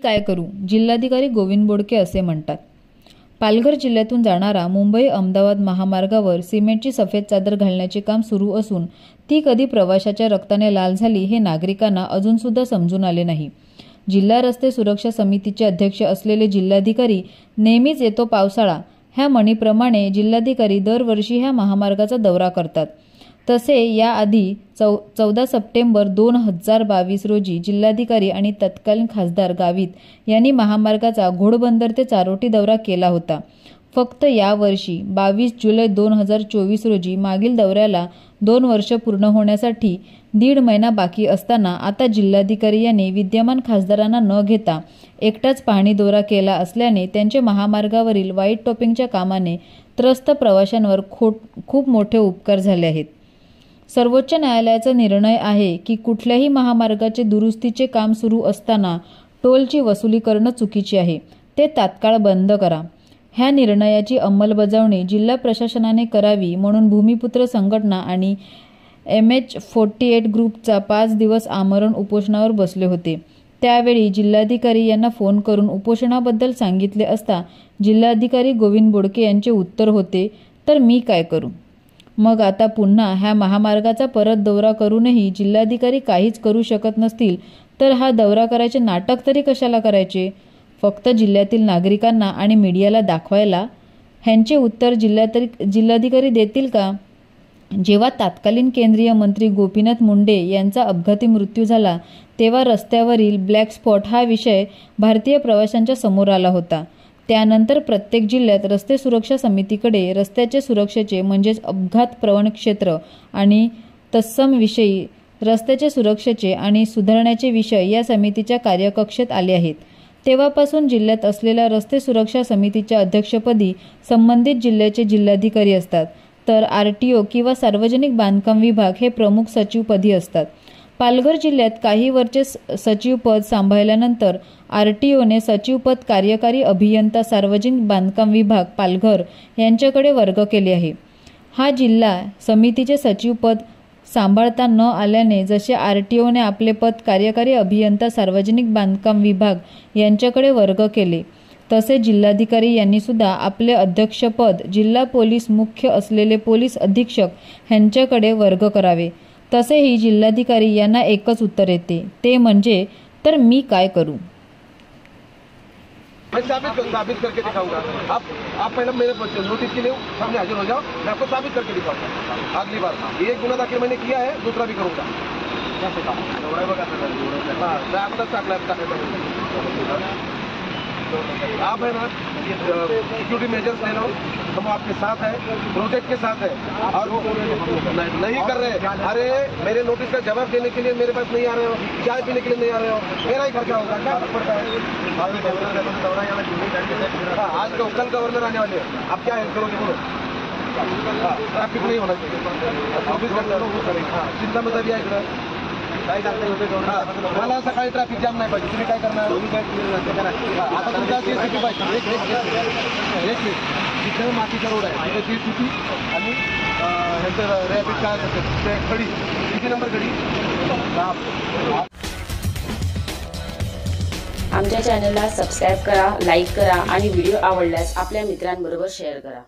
काय करू, जिल्हाधिकारी गोविंद बोडके असे म्हणतात। पालघर जिल्ह्यातून जाणारा मुंबई अहमदाबाद महामार्गावर सिमेंटची सफेद चादर घालण्याचे काम सुरू असून ती कधी प्रवाशाच्या रक्ताने लाल झाली हे नागरिकांना अजून सुद्धा समजून आले नाही। जिल्हा रस्ते सुरक्षा समितीचे अध्यक्ष असलेले जिल्हाधिकारी नेहमीच येतो पावसाळा ह्या म्हणीप्रमाणे जिल्हाधिकारी दरवर्षी ह्या महामार्गाचा दौरा करतात। तसे याआधी 14 सप्टेंबर 2022 रोजी जिल्हाधिकारी आणि तत्कालीन खासदार गावित यांनी महामार्गाचा घोडबंदर ते चारोटी दौरा केला होता। फक्त यावर्षी 22 जुलै 2024 रोजी मागील दौऱ्याला 2 वर्ष पूर्ण होण्यासाठी 1.5 महिना बाकी असताना आता जिल्हाधिकारी यांनी विद्यमान खासदारांना न घेता एकटाच पाहणी दौरा केला असल्याने त्यांचे महामार्गावरील व्हाईट टॉपिंगच्या कामाने त्रस्त प्रवाशांवर खूप मोठे उपकार झाले आहेत। सर्वोच्च न्यायालयाचा निर्णय आहे की कुठल्याही महामार्गाचे दुरुस्तीचे काम सुरू असताना टोलची वसुली करणं चुकीचे आहे, ते तात्काळ बंद करा। ह्या निर्णयाची अंमलबजावणी जिल्हा प्रशासनाने करावी म्हणून भूमिपुत्र संघटना आणि MH48 ग्रुपचा 5 दिवस आमरण उपोषणावर बसले होते। त्यावेळी जिल्हाधिकारी यांना फोन करून उपोषणाबद्दल सांगितले असता जिल्हाधिकारी गोविंद बोडके यांचे उत्तर होते, तर मी काय करू। मग आता पुन्हा ह्या महामार्गाचा परत दौरा करूनही जिल्हाधिकारी काहीच करू शकत नसतील तर हा दौरा करायचे नाटक तरी कशाला करायचे, फक्त जिल्ह्यातील नागरिकांना आणि मीडियाला दाखवायला। ह्यांचे उत्तर जिल्हाधिकारी देतील का? जेव्हा तत्कालीन केंद्रीय मंत्री गोपीनाथ मुंडे यांचा अपघाती मृत्यू झाला तेव्हा रस्त्यावरील ब्लॅक स्पॉट हा विषय भारतीय प्रवाशांच्या समोर आला होता। त्यानंतर प्रत्येक जिल्ह्यात रस्ते सुरक्षा समितीकडे रस्त्याचे सुरक्षेचे म्हणजेच अपघात प्रवण क्षेत्र आणि तत्सम विषयी रस्त्याचे सुरक्षेचे आणि सुधारण्याचे विषय या समितीच्या कार्यकक्षेत आले आहेत। तेव्हापासून जिल्ह्यात असलेल्या रस्ते सुरक्षा समितीच्या अध्यक्षपदी संबंधित जिल्ह्याचे जिल्हाधिकारी असतात, तर RTO किंवा सार्वजनिक बांधकाम विभाग हे प्रमुख सचिवपदी असतात। पालघर जिल्ह्यात काही वर्षे सचिवपद सांभाळल्यानंतर RTOने सचिवपद कार्यकारी अभियंता सार्वजनिक बांधकाम विभाग पालघर यांच्याकडे वर्ग केले आहे। हा जिल्हा समितीचे सचिवपद सांभाळता न आल्याने जसे RTOने आपले पद कार्यकारी अभियंता सार्वजनिक बांधकाम विभाग यांच्याकडे वर्ग केले, तसे जिल्हाधिकारी यांनी सुद्धा आपले अध्यक्षपद जिल्हा पोलीस मुख्य असलेले पोलीस अधीक्षक यांच्याकडे वर्ग करावे। तसेही जिल्हाधिकारी यांना एकच उत्तर येते, ते म्हणजे तर मी काय करू। मैं साबित करके दिखाऊंगा। आप पहले मेरे नोटिस के लिए सामने हाजिर हो जाओ, मैं आपको साबित करके दिखाऊंगा। अगली बार एक गुना दाखिल मैंने किया है, दूसरा भी करूंगा। आप है ना सिक्योरिटी मेजर्स ले लो, हम आपके साथ है, प्रोजेक्ट के साथ है और नहीं कर रहे। अरे मेरे नोटिस का जवाब देने के लिए मेरे पास नहीं आ रहे हो, चाय पीने के लिए नहीं आ रहे हो, मेरा ही खर्चा होगा, क्या फर्क पड़ता है। आज तो कल गवर्नर आने वाले हैं, आप क्या हेल्प करोगे बोलो। ट्रैफिक नहीं होना चाहिए, चिंता मत अभी इकडं मला सकाळी ट्रॅफिक जाम नाही पाहिजे, तुम्ही काय करणार। आता तुमचा CCTV पाहिजे, एक जिथे मातीचा रोड आहे तिथे CCTV आणि ह्याचं रॅपिड काय असते खडी, किती नंबर खडी। आमच्या चॅनलला सबस्क्राईब करा, लाईक करा आणि व्हिडिओ आवडल्यास आपल्या मित्रांबरोबर शेअर करा।